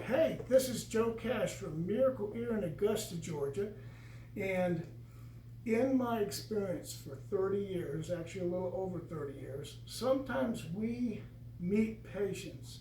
Hey, this is Joe Cash from Miracle Ear in Augusta, Georgia. And in my experience for 30 years, actually a little over 30 years, sometimes we meet patients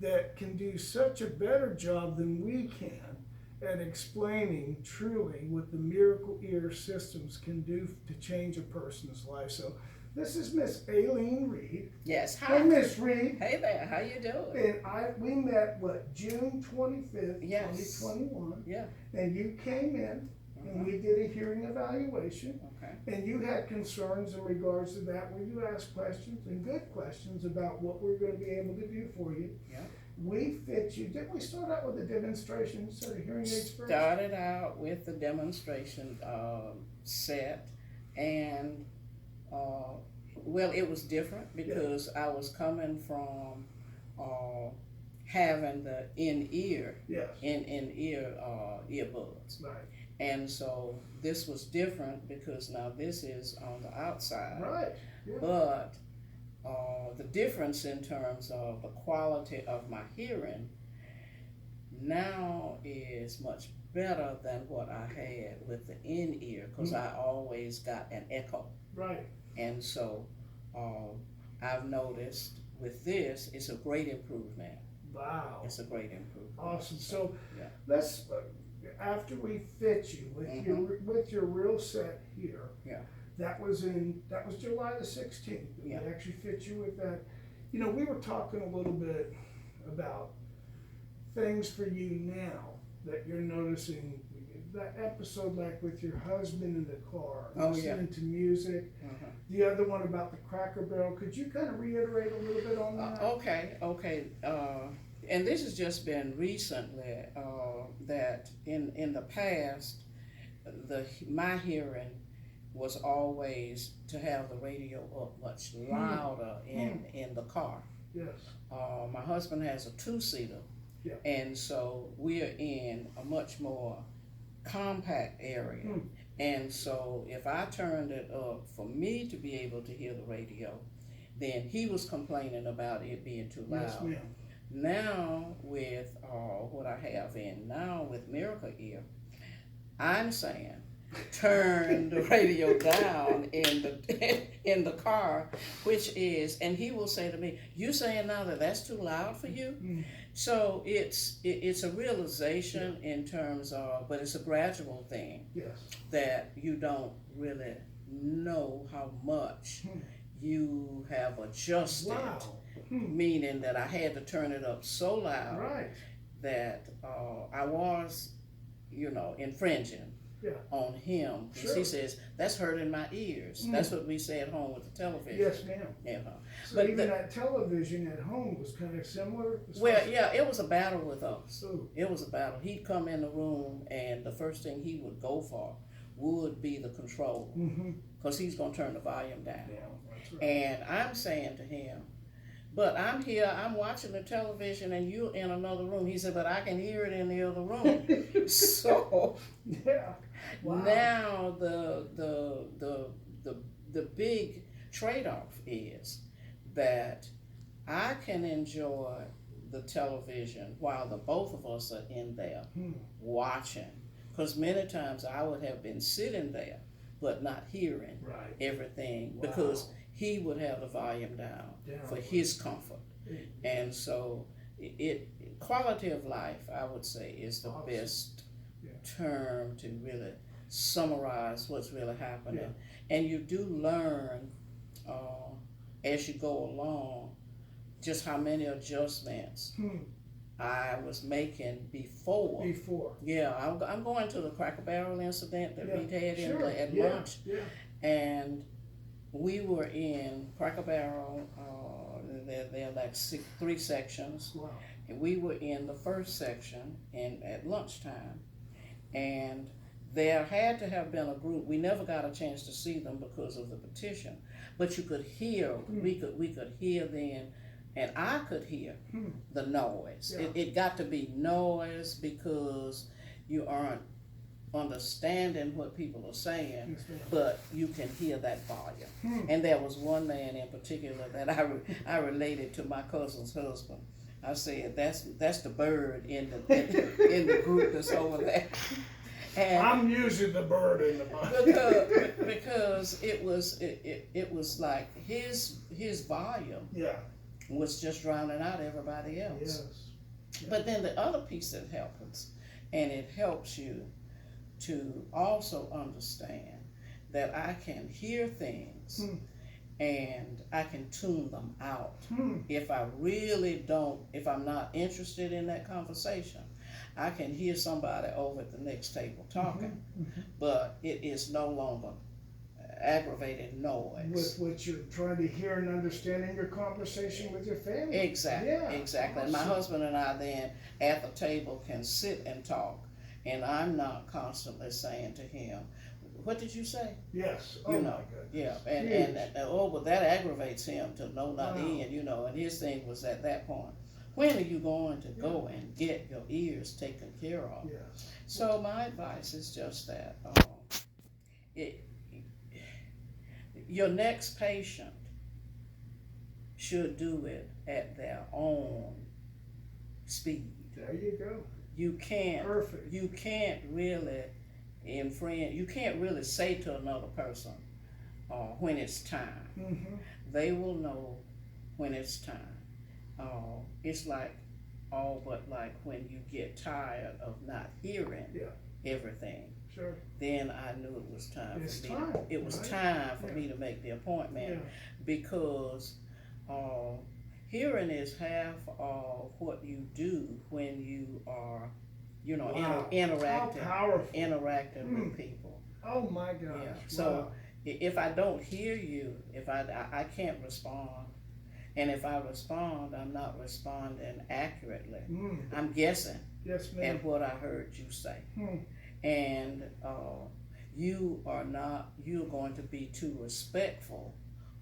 that can do such a better job than we can at explaining truly what the Miracle Ear systems can do to change a person's life. So this is Miss Allene Reed. Yes, hi. Hey, Miss Reed. Hey there, how you doing? And we met, June 25th, Yes. 2021. Yeah. And you came in and we did a hearing evaluation. Okay. And you had concerns in regards to that where you asked questions and good questions about what we're going to be able to do for you. Yeah. We fit you. Didn't we start out with a demonstration set of hearing aids first? Started out with the demonstration set, and well, it was different because I was coming from having the in-ear earbuds. Right. And so this was different because now this is on the outside. Right. Yeah. But the difference in terms of the quality of my hearing now is much better than what I had with the in-ear, because I always got an echo. Right. And so I've noticed with this, it's a great improvement. Wow. It's a great improvement. Awesome. So yeah. let's, after we fit you with your real set here, yeah. that was July the 16th. Yeah. We actually fit you with that. You know, we were talking a little bit about things for you now that you're noticing. That episode, like with your husband in the car, listening to music. The other one about the Cracker Barrel. Could you kind of reiterate a little bit on that? Okay. And this has just been recently that in the past, my hearing was always to have the radio up much louder in the car. Yes. My husband has a two-seater, and so we're in a much more compact area. And so if I turned it up for me to be able to hear the radio, then he was complaining about it being too loud. Yes, ma'am. Now with what I have in now with Miracle Ear, I'm saying turn the radio down in the car, which is, and he will say to me, "You saying now that that's too loud for you?" So it's a realization in terms of, but it's a gradual thing. Yes. That you don't really know how much you have adjusted. Wow. Meaning that I had to turn it up so loud that I was, infringing on him. Because he says, that's hurting my ears. That's what we say at home with the television. Yes, ma'am. So but even that television at home was kind of similar? Well, yeah, it was a battle with us. It was a battle. He'd come in the room and the first thing he would go for would be the control. Because he's going to turn the volume down. Yeah, that's right. And I'm saying to him, but I'm here, I'm watching the television and you're in another room. He said, but I can hear it in the other room. So now the big trade-off is that I can enjoy the television while the both of us are in there watching. Because many times I would have been sitting there but not hearing everything because he would have the volume down for his comfort. And so quality of life, I would say, is the best term to really summarize what's really happening. And you do learn as you go along just how many adjustments I was making before. Yeah, I'm going to the Cracker Barrel incident that we had at lunch. And we were in Cracker Barrel, there are like three sections, and we were in the first section at lunchtime, and there had to have been a group. We never got a chance to see them because of the petition, but you could hear, we could hear then, and I could hear the noise. It got to be noise because you aren't understanding what people are saying, but you can hear that volume. And there was one man in particular that I related to my cousin's husband, I said, that's the bird in the group that's over there. And I'm usually the bird in the bunch. because it was like his volume Yeah. was just drowning out everybody else. Yes. But then the other piece that helps, and it helps you to also understand that I can hear things and I can tune them out. If I really don't, if I'm not interested in that conversation, I can hear somebody over at the next table talking, but it is no longer aggravated noise. With what you're trying to hear and understand in your conversation with your family. Exactly, Yeah, exactly. And my awesome. husband and I then at the table can sit and talk, and I'm not constantly saying to him, "What did you say?" Yes. Oh You my know, goodness. yeah, and oh, well, that aggravates him to no, not Wow. in, you know. And his thing was at that point, when are you going to go and get your ears taken care of? Yes. So my advice is just that it, your next patient should do it at their own speed. There you go. You can't. Perfect. You can't really infringe. You can't really say to another person when it's time. They will know when it's time. It's like all but like when you get tired of not hearing everything. Sure. Then I knew it was time It's for me. time, It was right? time for me to make the appointment because hearing is half of what you do when you are, you know, Wow. interacting, How powerful. interacting with people. Oh my gosh. Yeah. So Wow. if I don't hear you, if I can't respond, and if I respond, I'm not responding accurately. I'm guessing Yes, ma'am. at what I heard you say, and you're going to be too respectful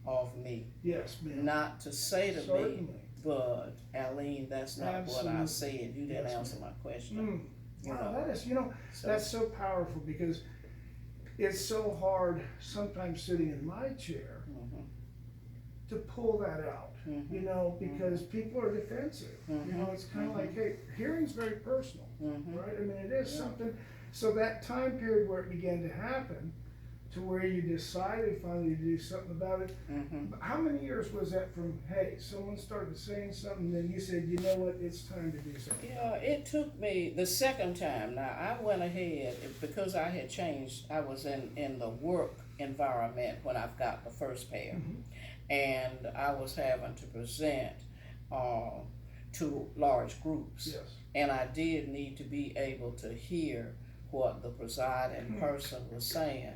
of me Yes, ma'am. not to say to Certainly. me, but Allene, that's not what I said. You didn't Yes, answer my question. You Wow, know, that is, so, that's so powerful because it's so hard sometimes sitting in my chair to pull that out, because people are defensive. It's kind of like, hey, hearing's very personal, right? I mean, it is something. So that time period where it began to happen, to where you decided finally to do something about it, how many years was that from, hey, someone started saying something, then you said, you know what, it's time to do something? Yeah, it took me the second time. Now, I went ahead, because I had changed, I was in the work environment when I've got the first pair. And I was having to present to large groups. Yes. And I did need to be able to hear what the presiding person was saying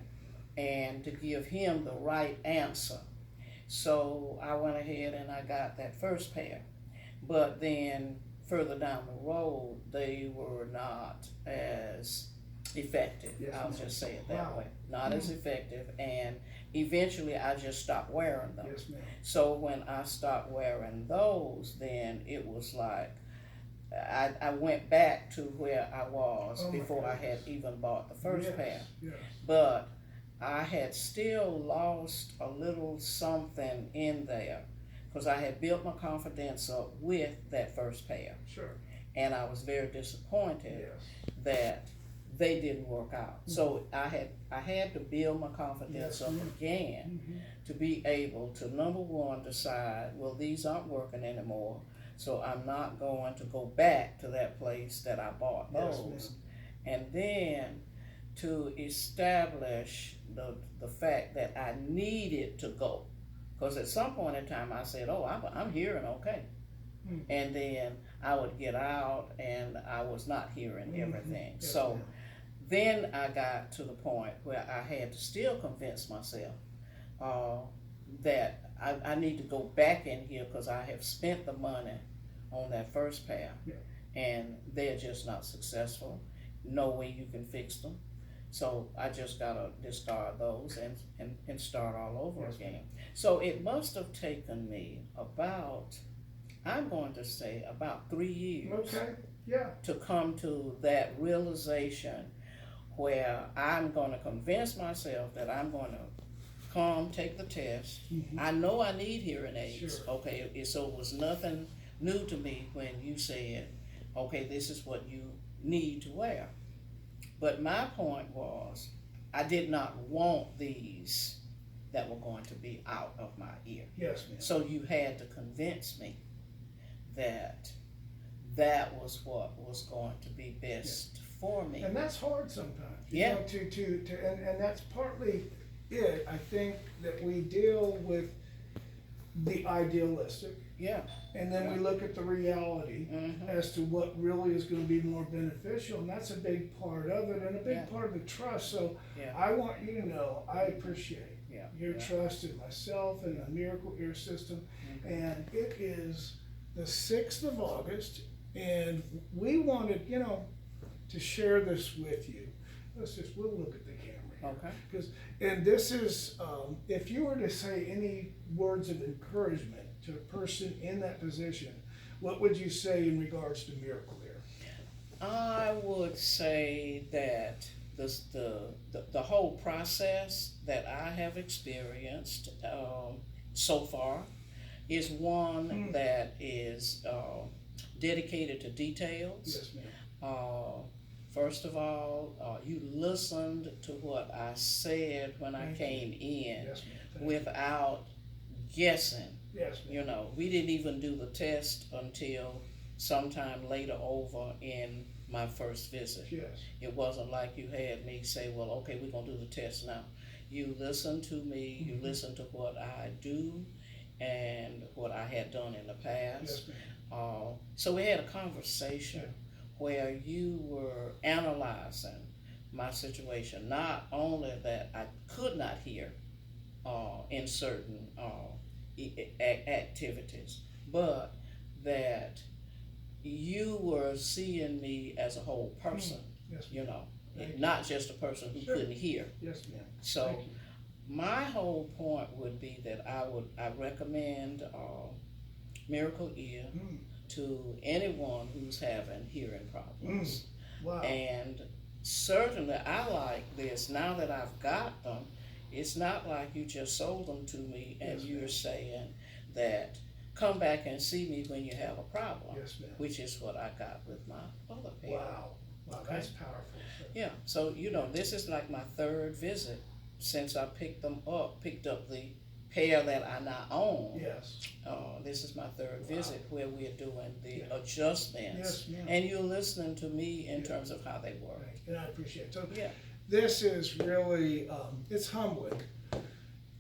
and to give him the right answer. So I went ahead and I got that first pair. But then further down the road, they were not as effective. Yes, I'll ma'am. just say it that Wow. way. Not as effective, and eventually I just stopped wearing them. Yes, ma'am. So when I stopped wearing those, then it was like I went back to where I was Oh my before I had goodness. even bought the first Yes, pair. yes. But I had still lost a little something in there because I had built my confidence up with that first pair. Sure. And I was very disappointed Yes. that they didn't work out. So I had to build my confidence up again to be able to, number one, decide, well, these aren't working anymore, so I'm not going to go back to that place that I bought those. And then to establish the fact that I needed to go. Because at some point in time I said, oh, I'm hearing okay. And then I would get out and I was not hearing everything. Yes, So ma'am. then I got to the point where I had to still convince myself that I need to go back in here because I have spent the money on that first pair and they're just not successful. No way you can fix them. So I just gotta discard those and start all over again. So it must have taken me about, I'm going to say about 3 years to come to that realization where I'm going to convince myself that I'm going to come take the test. I know I need hearing aids. Sure. Okay, so it was nothing new to me when you said, okay, this is what you need to wear. But my point was, I did not want these that were going to be out of my ear. Yes, ma'am. So you had to convince me that that was what was going to be best for me. And that's hard sometimes. You Yeah. know, and that's partly it. I think that we deal with the idealistic, Yeah. and then we look at the reality Mhm. as to what really is going to be more beneficial, and that's a big part of it, and a big Yeah. part of the trust. So Yeah. I want you to know I appreciate Yeah. your Yeah. trust in myself and the Miracle Ear System, and it is the 6th of August, and we wanted, to share this with you. We'll look at the camera here. Okay. And this is, if you were to say any words of encouragement to a person in that position, what would you say in regards to Miracle Ear? I would say that the whole process that I have experienced so far is one that is dedicated to details. Yes, ma'am. First of all, you listened to what I said when I came in Yes, ma'am. Thank you. without guessing. Yes, ma'am. We didn't even do the test until sometime later over in my first visit. Yes. It wasn't like you had me say, well, okay, we're going to do the test now. You listened to me, you listened to what I do and what I had done in the past. Yes, ma'am. So we had a conversation where you were analyzing my situation, not only that I could not hear in certain activities, but that you were seeing me as a whole person, Yes, ma'am. Thank you. not just a person who Sure. couldn't hear. Yes, ma'am. So Thank you. my whole point would be that I recommend Miracle Ear to anyone who's having hearing problems. Wow. And certainly I like this, now that I've got them, it's not like you just sold them to me and Yes, you're ma'am. saying that come back and see me when you have a problem, Yes, ma'am. which is what I got with my other pair. Wow. Wow, Okay. that's powerful. Yeah, so this is like my third visit since I picked up the pair that I now own. Yes. This is my third Wow. visit where we're doing the Yeah. adjustments. Yes, ma'am. And you're listening to me in Yeah. terms of how they work. Right. And I appreciate it. So Yeah. this is really, it's humbling.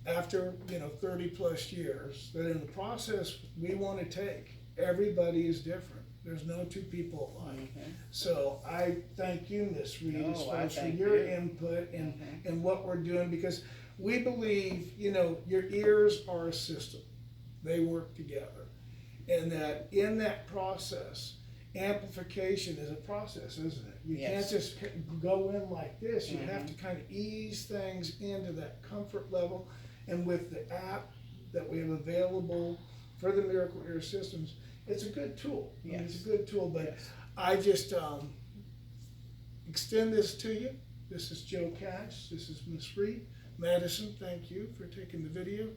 After, 30 plus years, that in the process we want to take, everybody is different. There's no two people alike. Mhm. So I thank you, Ms. Reed, as No, far I as for thank your you. input and, Mhm. and what we're doing, because we believe, your ears are a system. They work together. And that in that process, amplification is a process, isn't it? You can't Yes. just go in like this. You have Mhm. to kind of ease things into that comfort level. And with the app that we have available for the Miracle Ear Systems, it's a good tool. I mean, it's Yes. a good tool, but Yes. I just extend this to you. This is Joe Cash. This is Ms. Reed. Madison, thank you for taking the video.